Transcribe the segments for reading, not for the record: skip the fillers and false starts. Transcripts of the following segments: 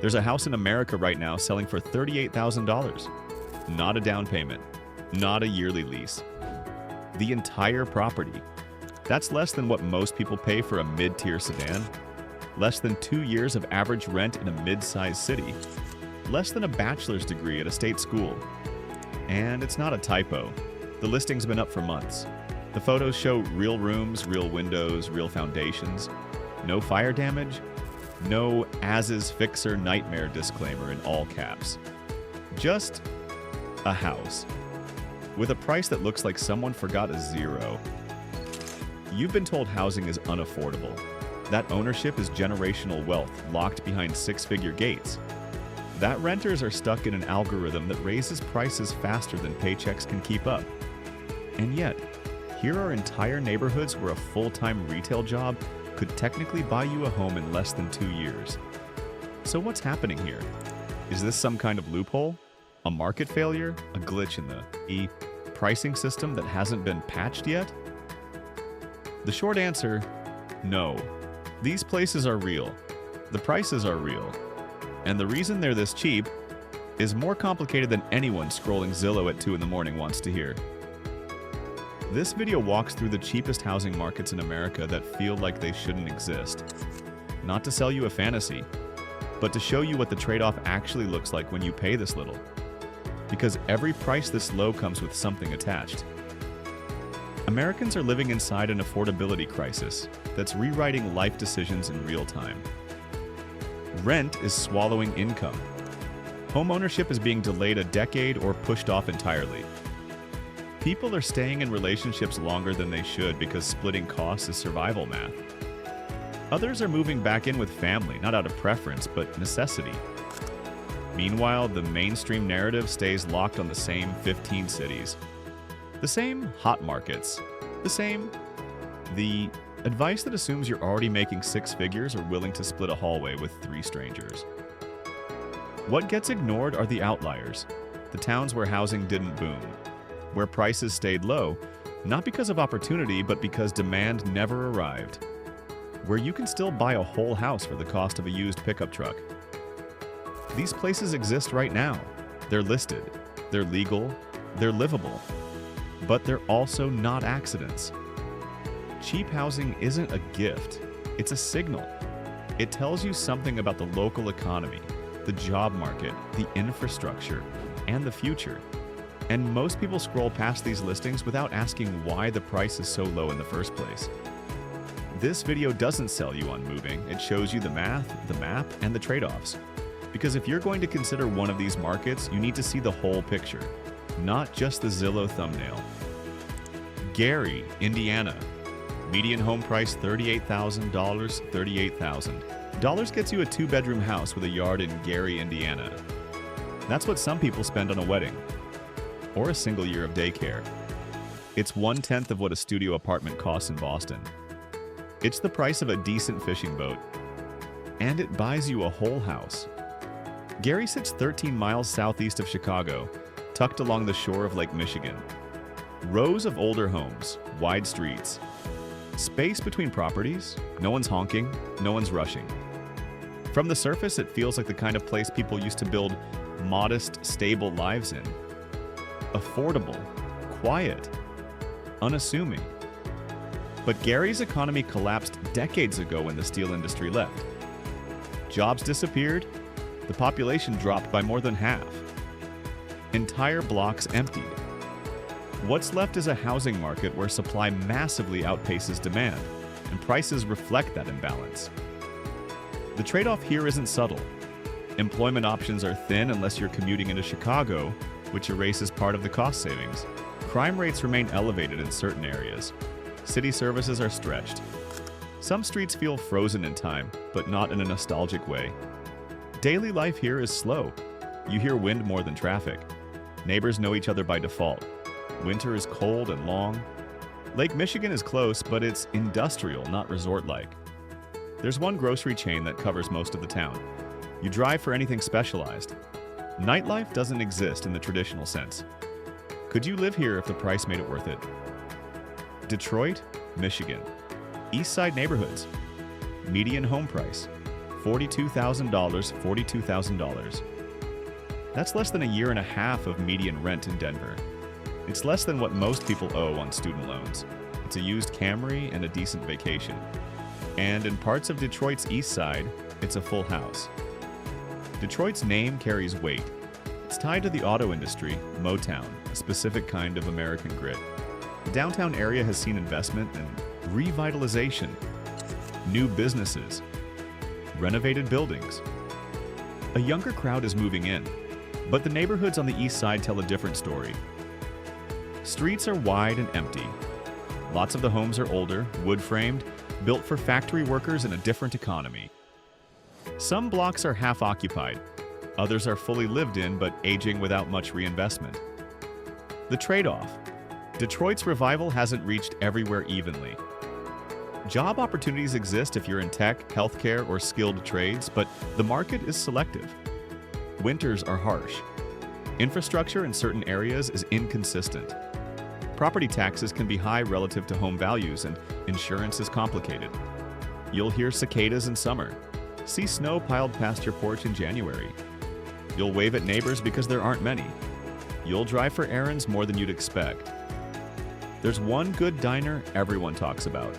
There's a house in America right now selling for $38,000. Not a down payment, not a yearly lease. The entire property. That's less than what most people pay for a mid-tier sedan. Less than 2 years of average rent in a mid-sized city. Less than a bachelor's degree at a state school. And it's not a typo. The listing's been up for months. The photos show real rooms, real windows, real foundations. No fire damage. No as-is fixer nightmare disclaimer in all caps. Just a house. With a price that looks like someone forgot a zero. You've been told housing is unaffordable. That ownership is generational wealth locked behind six-figure gates. That renters are stuck in an algorithm that raises prices faster than paychecks can keep up. And yet, here are entire neighborhoods where a full-time retail job could technically buy you a home in less than 2 years. So what's happening here? Is this some kind of loophole? A market failure? A glitch in the pricing system that hasn't been patched yet? The short answer, no. These places are real. The prices are real. And the reason they're this cheap is more complicated than anyone scrolling Zillow at 2 in the morning wants to hear. This video walks through the cheapest housing markets in America that feel like they shouldn't exist. Not to sell you a fantasy, but to show you what the trade-off actually looks like when you pay this little. Because every price this low comes with something attached. Americans are living inside an affordability crisis that's rewriting life decisions in real time. Rent is swallowing income. Homeownership is being delayed a decade or pushed off entirely. People are staying in relationships longer than they should because splitting costs is survival math. Others are moving back in with family, not out of preference, but necessity. Meanwhile, the mainstream narrative stays locked on the same 15 cities. The same hot markets. The advice that assumes you're already making six figures or willing to split a hallway with 3 strangers. What gets ignored are the outliers, the towns where housing didn't boom, where prices stayed low, not because of opportunity, but because demand never arrived, where you can still buy a whole house for the cost of a used pickup truck. These places exist right now. They're listed, they're legal, they're livable, but they're also not accidents. Cheap housing isn't a gift, it's a signal. It tells you something about the local economy, the job market, the infrastructure, and the future. And most people scroll past these listings without asking why the price is so low in the first place. This video doesn't sell you on moving, it shows you the math, the map, and the trade-offs. Because if you're going to consider one of these markets, you need to see the whole picture, not just the Zillow thumbnail. Gary, Indiana. Median home price $38,000, $38,000. Gets you a 2-bedroom house with a yard in Gary, Indiana. That's what some people spend on a wedding. Or a single year of daycare. It's 1/10 of what a studio apartment costs in Boston. It's the price of a decent fishing boat. And it buys you a whole house. Gary sits 13 miles southeast of Chicago, tucked along the shore of Lake Michigan. Rows of older homes, wide streets. Space between properties, no one's honking, no one's rushing. From the surface, it feels like the kind of place people used to build modest, stable lives in. Affordable, quiet, unassuming. But Gary's economy collapsed decades ago when the steel industry left. Jobs disappeared, the population dropped by more than half. Entire blocks emptied. What's left is a housing market where supply massively outpaces demand, and prices reflect that imbalance. The trade-off here isn't subtle. Employment options are thin unless you're commuting into Chicago, which erases part of the cost savings. Crime rates remain elevated in certain areas. City services are stretched. Some streets feel frozen in time, but not in a nostalgic way. Daily life here is slow. You hear wind more than traffic. Neighbors know each other by default. Winter is cold and long. Lake Michigan is close, but it's industrial, not resort-like. There's one grocery chain that covers most of the town. You drive for anything specialized. Nightlife doesn't exist in the traditional sense. Could you live here if the price made it worth it? Detroit, Michigan. East Side neighborhoods. Median home price, $42,000, $42,000. That's less than a year and a half of median rent in Denver. It's less than what most people owe on student loans. It's a used Camry and a decent vacation. And in parts of Detroit's east side, it's a full house. Detroit's name carries weight. It's tied to the auto industry, Motown, a specific kind of American grit. The downtown area has seen investment and revitalization, new businesses, renovated buildings. A younger crowd is moving in, but the neighborhoods on the east side tell a different story. Streets are wide and empty. Lots of the homes are older, wood-framed, built for factory workers in a different economy. Some blocks are half-occupied. Others are fully lived in but aging without much reinvestment. The trade-off. Detroit's revival hasn't reached everywhere evenly. Job opportunities exist if you're in tech, healthcare, or skilled trades, but the market is selective. Winters are harsh. Infrastructure in certain areas is inconsistent. Property taxes can be high relative to home values, and insurance is complicated. You'll hear cicadas in summer. See snow piled past your porch in January. You'll wave at neighbors because there aren't many. You'll drive for errands more than you'd expect. There's one good diner everyone talks about.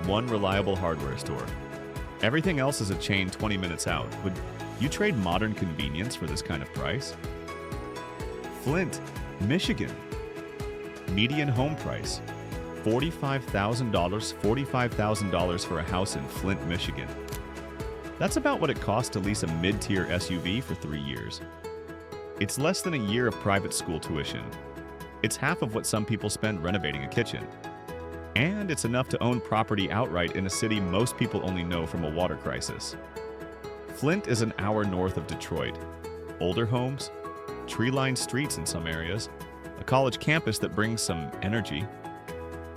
One reliable hardware store. Everything else is a chain 20 minutes out. Would you trade modern convenience for this kind of price? Flint, Michigan. Median home price, $45,000, $45,000 for a house in Flint, Michigan. That's about what it costs to lease a mid-tier SUV for 3 years. It's less than a year of private school tuition. It's half of what some people spend renovating a kitchen. And it's enough to own property outright in a city most people only know from a water crisis. Flint is an hour north of Detroit. Older homes, tree-lined streets in some areas, a college campus that brings some energy.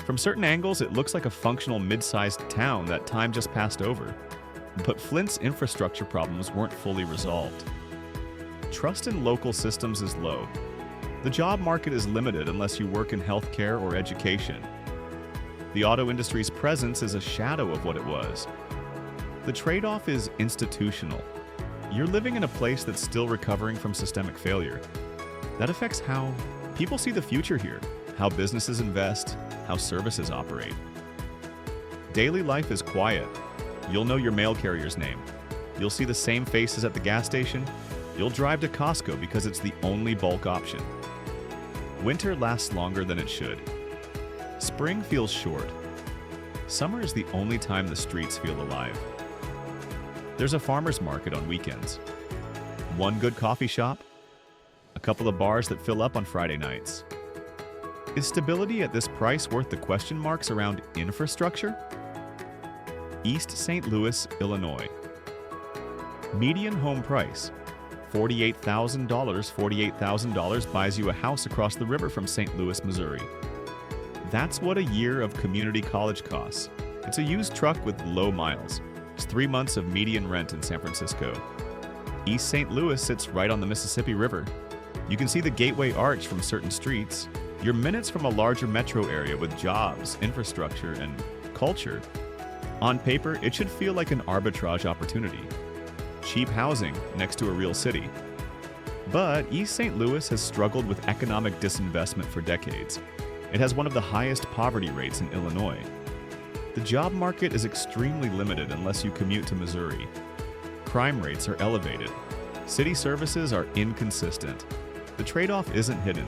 From certain angles, it looks like a functional mid-sized town that time just passed over. But Flint's infrastructure problems weren't fully resolved. Trust in local systems is low. The job market is limited unless you work in healthcare or education. The auto industry's presence is a shadow of what it was. The trade-off is institutional. You're living in a place that's still recovering from systemic failure. That affects how people see the future here, how businesses invest, how services operate. Daily life is quiet. You'll know your mail carrier's name. You'll see the same faces at the gas station. You'll drive to Costco because it's the only bulk option. Winter lasts longer than it should. Spring feels short. Summer is the only time the streets feel alive. There's a farmer's market on weekends. One good coffee shop. A couple of bars that fill up on Friday nights. Is stability at this price worth the question marks around infrastructure? East St. Louis, Illinois. Median home price, $48,000. $48,000 buys you a house across the river from St. Louis, Missouri. That's what a year of community college costs. It's a used truck with low miles. It's 3 months of median rent in San Francisco. East St. Louis sits right on the Mississippi River. You can see the Gateway Arch from certain streets. You're minutes from a larger metro area with jobs, infrastructure, and culture. On paper, it should feel like an arbitrage opportunity. Cheap housing next to a real city. But East St. Louis has struggled with economic disinvestment for decades. It has one of the highest poverty rates in Illinois. The job market is extremely limited unless you commute to Missouri. Crime rates are elevated. City services are inconsistent. The trade-off isn't hidden.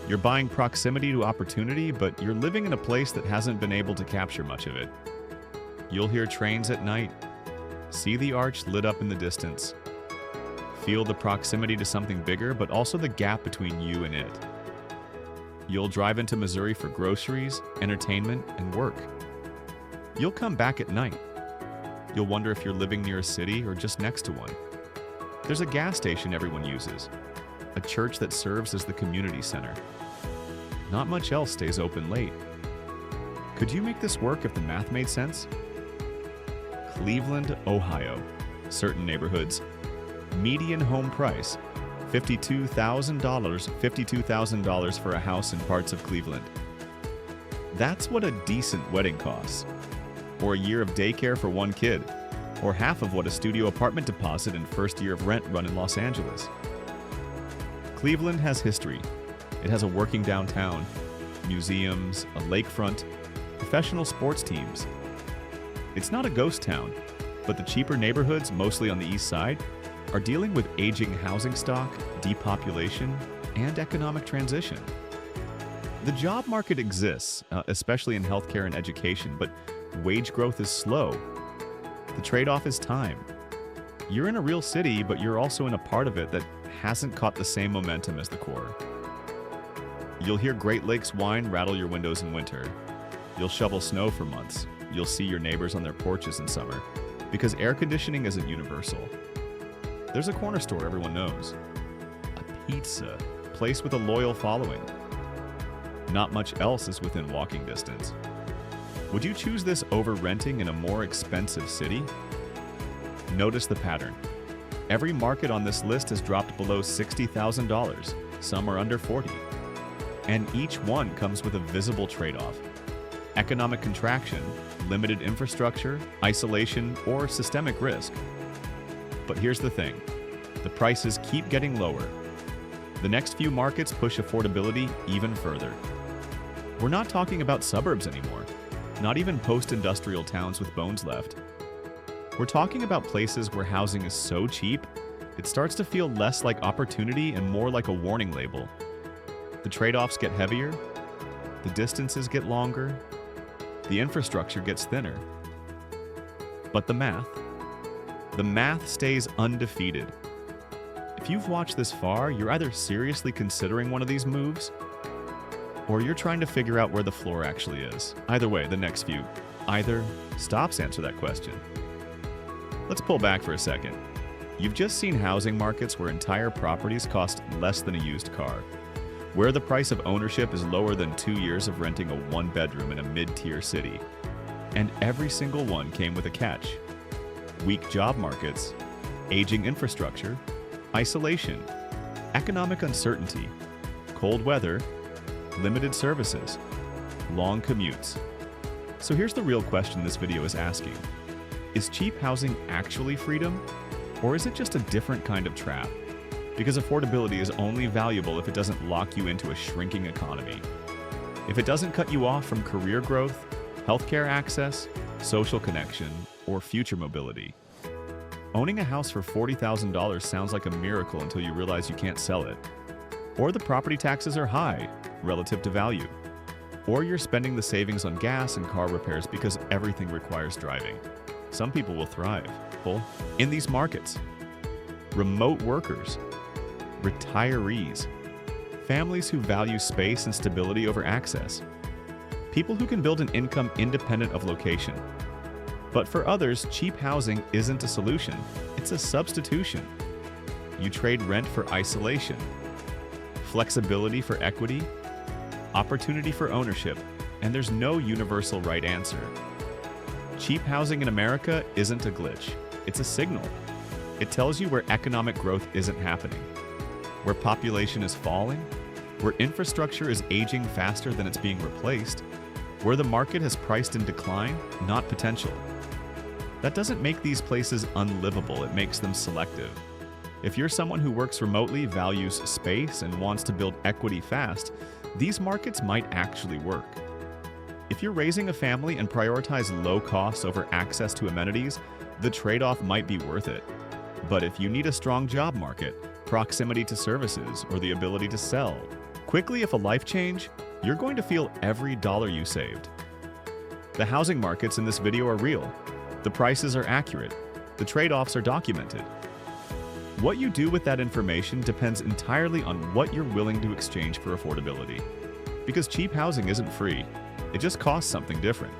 You're buying proximity to opportunity, but you're living in a place that hasn't been able to capture much of it. You'll hear trains at night, see the arch lit up in the distance, feel the proximity to something bigger, but also the gap between you and it. You'll drive into Missouri for groceries, entertainment, and work. You'll come back at night. You'll wonder if you're living near a city or just next to one. There's a gas station everyone uses, a church that serves as the community center. Not much else stays open late. Could you make this work if the math made sense? Cleveland, Ohio. Certain neighborhoods. Median home price, $52,000. $52,000 for a house in parts of Cleveland. That's what a decent wedding costs. Or a year of daycare for one kid. or half of what a studio apartment deposit and first year of rent run in Los Angeles. Cleveland has history. It has a working downtown, museums, a lakefront, professional sports teams. It's not a ghost town, but the cheaper neighborhoods, mostly on the east side, are dealing with aging housing stock, depopulation, and economic transition. The job market exists, especially in healthcare and education, but wage growth is slow. The trade-off is time. You're in a real city, but you're also in a part of it that hasn't caught the same momentum as the core. You'll hear Great Lakes wine rattle your windows in winter. You'll shovel snow for months. You'll see your neighbors on their porches in summer, because air conditioning isn't universal. There's a corner store everyone knows. A pizza place with a loyal following. Not much else is within walking distance. Would you choose this over renting in a more expensive city? Notice the pattern. Every market on this list has dropped below $60,000. Some are under $40,000. And each one comes with a visible trade-off. Economic contraction, limited infrastructure, isolation, or systemic risk. But here's the thing. The prices keep getting lower. The next few markets push affordability even further. We're not talking about suburbs anymore. Not even post-industrial towns with bones left. We're talking about places where housing is so cheap, it starts to feel less like opportunity and more like a warning label. The trade-offs get heavier, the distances get longer, the infrastructure gets thinner. But the math stays undefeated. If you've watched this far, you're either seriously considering one of these moves, or you're trying to figure out where the floor actually is. Either way, the next few either stops answer that question. Let's pull back for a second. You've just seen housing markets where entire properties cost less than a used car, where the price of ownership is lower than 2 years of renting a one-bedroom in a mid-tier city. And every single one came with a catch. Weak job markets, aging infrastructure, isolation, economic uncertainty, cold weather, limited services, long commutes. So here's the real question this video is asking. Is cheap housing actually freedom? Or is it just a different kind of trap? Because affordability is only valuable if it doesn't lock you into a shrinking economy. If it doesn't cut you off from career growth, healthcare access, social connection, or future mobility. Owning a house for $40,000 sounds like a miracle until you realize you can't sell it. Or the property taxes are high relative to value. Or you're spending the savings on gas and car repairs because everything requires driving. Some people will thrive in these markets. Remote workers, retirees, families who value space and stability over access, people who can build an income independent of location. But for others, cheap housing isn't a solution, it's a substitution. You trade rent for isolation, flexibility for equity, opportunity for ownership, and there's no universal right answer. Cheap housing in America isn't a glitch, it's a signal. It tells you where economic growth isn't happening, where population is falling, where infrastructure is aging faster than it's being replaced, where the market has priced in decline, not potential. That doesn't make these places unlivable, it makes them selective. If you're someone who works remotely, values space, and wants to build equity fast, these markets might actually work. If you're raising a family and prioritize low costs over access to amenities, the trade-off might be worth it. But if you need a strong job market, proximity to services, or the ability to sell quickly if a life change, you're going to feel every dollar you saved. The housing markets in this video are real. The prices are accurate. The trade-offs are documented. What you do with that information depends entirely on what you're willing to exchange for affordability. Because cheap housing isn't free. It just costs something different.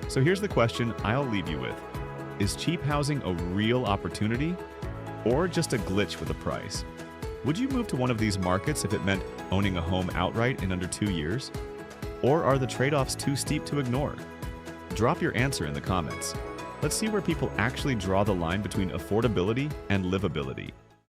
So here's the question I'll leave you with. Is cheap housing a real opportunity or just a glitch with a price? Would you move to one of these markets if it meant owning a home outright in under 2 years? Or are the trade-offs too steep to ignore? Drop your answer in the comments. Let's see where people actually draw the line between affordability and livability.